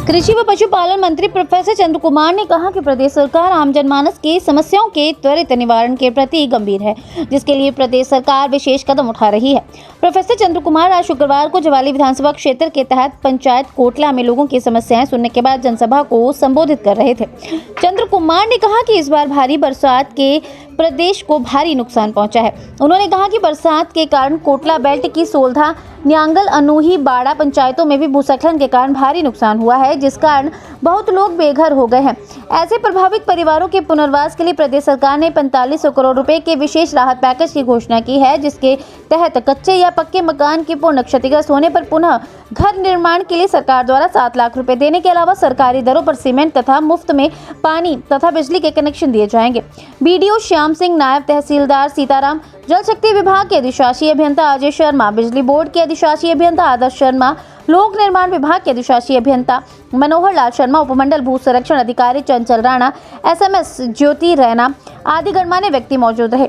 कृषि व पशुपालन मंत्री प्रोफेसर चंद्र कुमार ने कहा कि प्रदेश सरकार आम जनमानस की समस्याओं के त्वरित निवारण के प्रति गंभीर है, जिसके लिए प्रदेश सरकार विशेष कदम उठा रही है। प्रोफेसर चंद्र कुमार आज शुक्रवार को जवाली विधानसभा क्षेत्र के तहत पंचायत कोटला में लोगों की समस्याएं सुनने के बाद जनसभा को संबोधित कर रहे थे। चंद्र कुमार ने कहा कि इस बार भारी बरसात के प्रदेश को भारी नुकसान पहुंचा है। उन्होंने कहा कि बरसात के कारण कोटला बेल्ट की सोलधा, न्यांगल, अनूही, बाड़ा पंचायतों में भी भूस्खलन के कारण भारी नुकसान हुआ है, जिस कारण बहुत लोग बेघर हो गए हैं। ऐसे प्रभावित परिवारों के पुनर्वास के लिए प्रदेश सरकार ने 4500 करोड़ रुपए के विशेष राहत पैकेज की घोषणा की है, जिसके तहत कच्चे या पक्के मकान के पूर्ण क्षतिग्रस्त होने पर पुनः घर निर्माण के लिए सरकार द्वारा 7 लाख रुपए देने के अलावा सरकारी दरों पर सीमेंट तथा मुफ्त में पानी तथा बिजली के कनेक्शन दिए जाएंगे। बीडीओ श्याम सिंह, नायब तहसीलदार सीताराम, जल शक्ति विभाग के अधिशासी अभियंता अजय शर्मा, बिजली बोर्ड के अधिशासी अभियंता आदर्श शर्मा, लोक निर्माण विभाग के अधिशासी अभियंता मनोहर लाल शर्मा, उपमंडल भू संरक्षण अधिकारी चंचल राणा, SMS ज्योति रैना आदि गणमान्य व्यक्ति मौजूद रहे।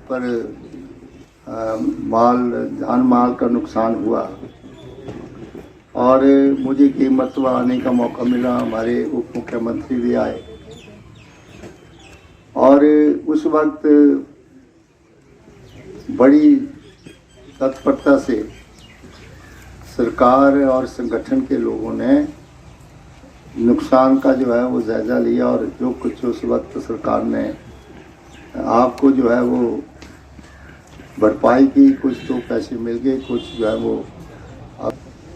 पर जान माल का नुकसान हुआ और मुझे कई मरतबा आने का मौका मिला। हमारे उप मुख्यमंत्री भी आए और उस वक्त बड़ी तत्परता से सरकार और संगठन के लोगों ने नुकसान का जो है वो जायज़ा लिया और जो कुछ उस वक्त सरकार ने आपको जो है वो भरपाई की, कुछ तो पैसे मिल गए, कुछ जो है वो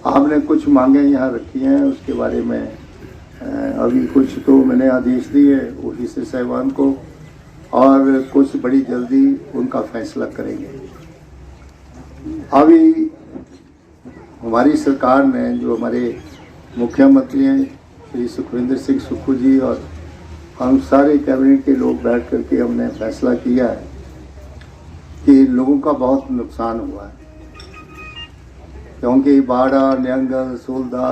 आपने कुछ मांगे यहाँ रखी हैं, उसके बारे में अभी कुछ तो मैंने आदेश दिए ऑफिसर साहिबान को और कुछ बड़ी जल्दी उनका फैसला करेंगे। अभी हमारी सरकार ने, जो हमारे मुख्यमंत्री हैं श्री सुखविंदर सिंह सुक्खू जी और हम सारे कैबिनेट के लोग बैठ करके हमने फैसला किया है कि लोगों का बहुत नुकसान हुआ है, क्योंकि बाड़ा, न्यांगल, सोलधा,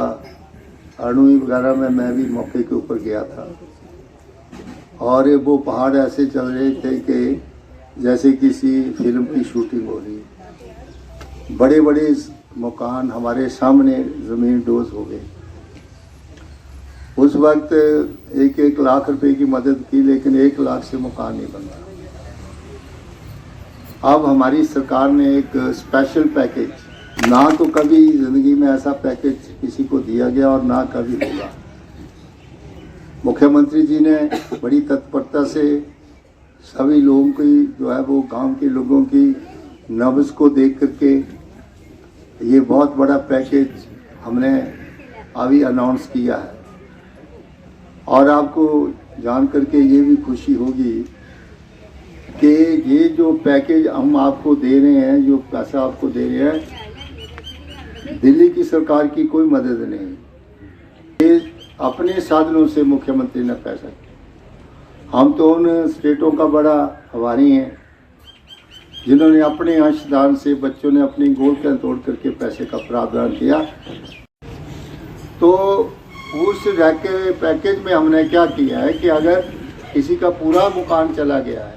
अणुई वगैरह में मैं भी मौके के ऊपर गया था और वो पहाड़ ऐसे चल रहे थे कि जैसे किसी फिल्म की शूटिंग हो रही है। बड़े बड़े मकान हमारे सामने ज़मीन डोज हो गई। उस वक्त 1-1 लाख रुपए की मदद की, लेकिन 1 लाख से मकान नहीं बन रहा। अब हमारी सरकार ने एक स्पेशल पैकेज, ना तो कभी ज़िंदगी में ऐसा पैकेज किसी को दिया गया और ना कभी होगा। मुख्यमंत्री जी ने बड़ी तत्परता से सभी लोगों की जो है वो गांव के लोगों की नब्ज़ को देख करके ये बहुत बड़ा पैकेज हमने अभी अनाउंस किया है। और आपको जान करके ये भी खुशी होगी कि ये जो पैकेज हम आपको दे रहे हैं, जो पैसा आपको दे रहे हैं, दिल्ली की सरकार की कोई मदद नहीं, ये अपने साधनों से मुख्यमंत्री ने पैसा किया। हम तो उन स्टेटों का बड़ा आभारी हैं जिन्होंने अपने अंशदान से, बच्चों ने अपनी गोलकें तोड़ करके पैसे का प्रावधान किया। तो उस पैकेज में हमने क्या किया है कि अगर किसी का पूरा मकान चला गया है,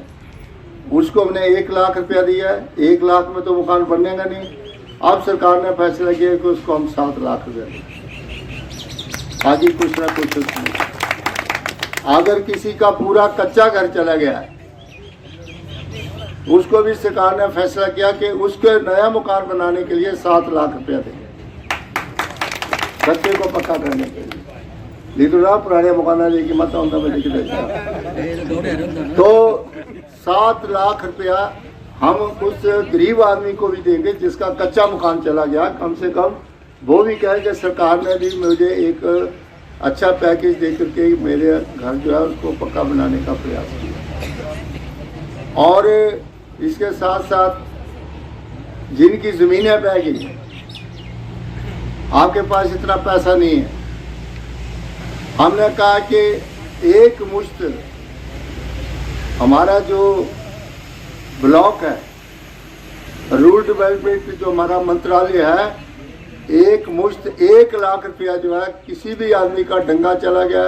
उसको हमने 1 लाख रुपया दिया है। 1 लाख में तो मकान बनेगा नहीं। अब सरकार ने फैसला किया कि उसको हम 7 लाख रुपया दें। आगे कुछ ना कुछ नहीं। अगर किसी का पूरा कच्चा घर चला गया है, उसको भी सरकार ने फैसला किया कि उसके नया मकान बनाने के लिए 7 लाख रुपया देंगे, कच्चे को पक्का करने के लिए। लेकिन पुराने मकान लेके मत होता तो 7 लाख रुपया हम उस गरीब आदमी को भी देंगे जिसका कच्चा मकान चला गया। कम से कम वो भी कहे कि सरकार ने भी मुझे एक अच्छा पैकेज दे करके मेरे घर जो है उसको पक्का बनाने का प्रयास किया। और इसके साथ साथ जिनकी ज़मीनें बह गई, आपके पास इतना पैसा नहीं है, हमने कहा कि एक मुश्त हमारा जो ब्लॉक है, रूरल डेवलपमेंट जो हमारा मंत्रालय है, एक मुश्त 1 लाख रुपया जो है किसी भी आदमी का डंगा चला गया,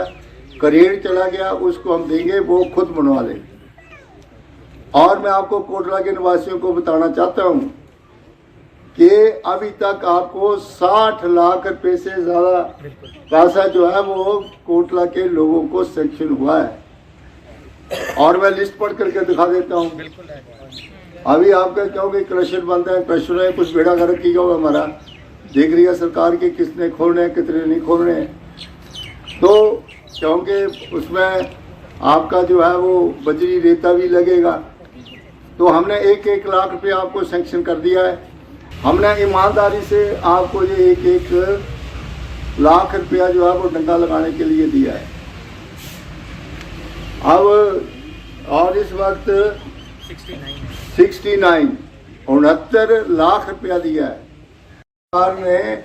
करेड़ चला गया, उसको हम देंगे, वो खुद बनवा लेंगे। और मैं आपको कोटला के निवासियों को बताना चाहता हूँ कि अभी तक आपको 60 लाख रुपए से ज़्यादा पैसा जो है वो कोटला के लोगों को सेंक्शन हुआ है। और मैं लिस्ट पढ़ करके दिखा देता हूँ। अभी आपका क्योंकि क्रशर बनता है, क्रशर है कुछ बेड़ा गर्क किया हुआ हमारा, देख रही है सरकार की किसने खोलने हैं कितने नहीं खोलने हैं। तो क्योंकि उसमें आपका जो है वो बजरी रेता भी लगेगा, तो हमने 1-1 लाख रुपए आपको सेंक्शन कर दिया है। हमने ईमानदारी से आपको ये 1-1 लाख रुपया जो है वो डंगा लगाने के लिए दिया है। अब और इस वक्त 69 लाख रुपया दिया है। सरकार ने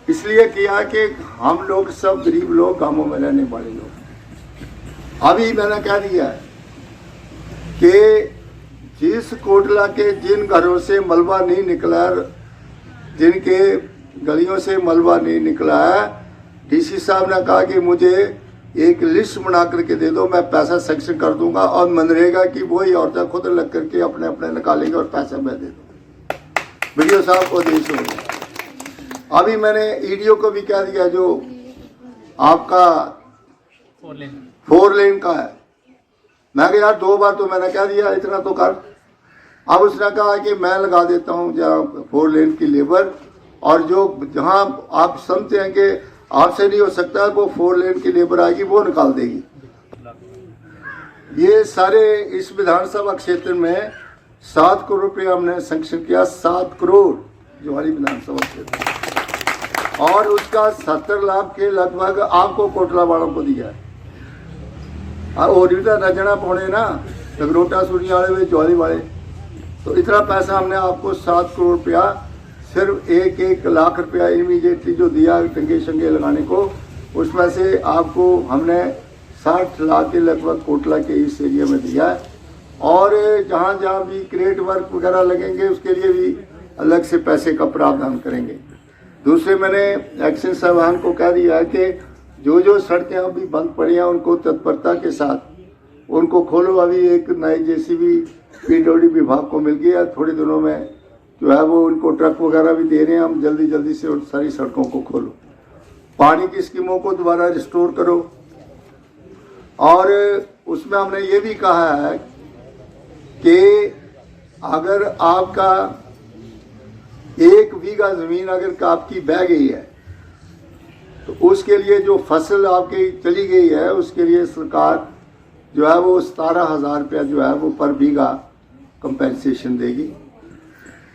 इसलिए किया कि हम लोग सब गरीब लोग, गांवों में रहने वाले लोग। अभी मैंने कह दिया है कि जिस कोटला के जिन घरों से मलबा नहीं निकला, जिनके गलियों से मलबा नहीं निकला है, डीसी साहब ने कहा कि मुझे एक लिस्ट बना करके दे दो, मैं पैसा सेंक्शन कर दूंगा और मनरेगा की वही औरतें खुद लग करके अपने अपने निकालेंगे और पैसा मैं दे दूंगा। वीडियो साहब को देश हो गया। अभी मैंने ईडीओ को भी कह दिया जो आपका 4 लेन का है, मैं कहा यार 2 बार तो मैंने कह दिया इतना तो कर। अब उसने कहा कि मैं लगा देता हूँ जहाँ 4 लेन की लेबर, और जो जहाँ आप समझते हैं कि आपसे नहीं हो सकता वो 4 लेन की लेबर आएगी वो निकाल देगी। ये सारे इस विधानसभा क्षेत्र में 7 करोड़ रुपये हमने सेंक्शन किया, 7 करोड़ जो हमारी विधानसभा क्षेत्र, और उसका 70 लाख के लगभग आपको कोटला वालों को दिया है। और भी तो रजना पौने ना लगरोटा सूरी वाले वे ज्वारी वाले, तो इतना पैसा हमने आपको 7 करोड़ रुपया सिर्फ 1-1 लाख रुपया इमीडिएटली जो दिया टंगे शंगे लगाने को, उसमें से आपको हमने 60 लाख के लगभग कोटला के इस एरिया में दिया है। और जहाँ जहाँ भी क्रेट वर्क वगैरह लगेंगे उसके लिए भी अलग से पैसे का प्रावधान करेंगे। दूसरे मैंने एक्शन साहबान को कह दिया है कि जो जो सड़कें अभी बंद पड़ी हैं उनको तत्परता के साथ उनको खोलो। अभी एक नई जेसीबी पीडब्ल्यूडी विभाग को मिल गया, थोड़े दिनों में जो है वो उनको ट्रक वगैरह भी दे रहे हैं। हम जल्दी जल्दी से उन सारी सड़कों को खोलो, पानी की स्कीमों को दोबारा रिस्टोर करो। और उसमें हमने ये भी कहा है कि अगर आपका 1 बीघा जमीन अगर आपकी बह गई है तो उसके लिए जो फसल आपकी चली गई है उसके लिए सरकार जो है वो 17,000 रुपया जो है वो पर बीघा कंपेंसेशन देगी।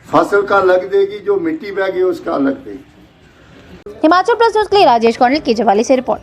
फसल का अलग देगी, जो मिट्टी बह गई उसका अलग देगी। हिमाचल प्लस न्यूज़ के लिए राजेश कौंडल की जवाली से रिपोर्ट।